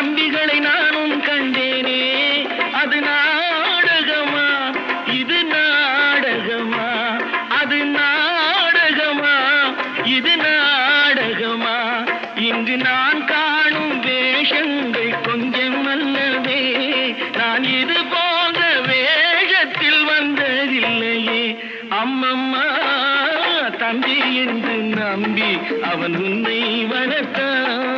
தம்பிகளை நானும் கண்டேனே. அது நாடகமா, இது நாடகமா, அது நாடகமா, இது நாடகமா. இங்கு நான் காணும் வேஷங்கள் கொஞ்சம் அல்லவே. நான் இது போன்ற வேஷத்தில் வந்ததில்லையே. அம்மம்மா தம்பி என்று நம்பி அவன் உன்னை வளர்த்தான்.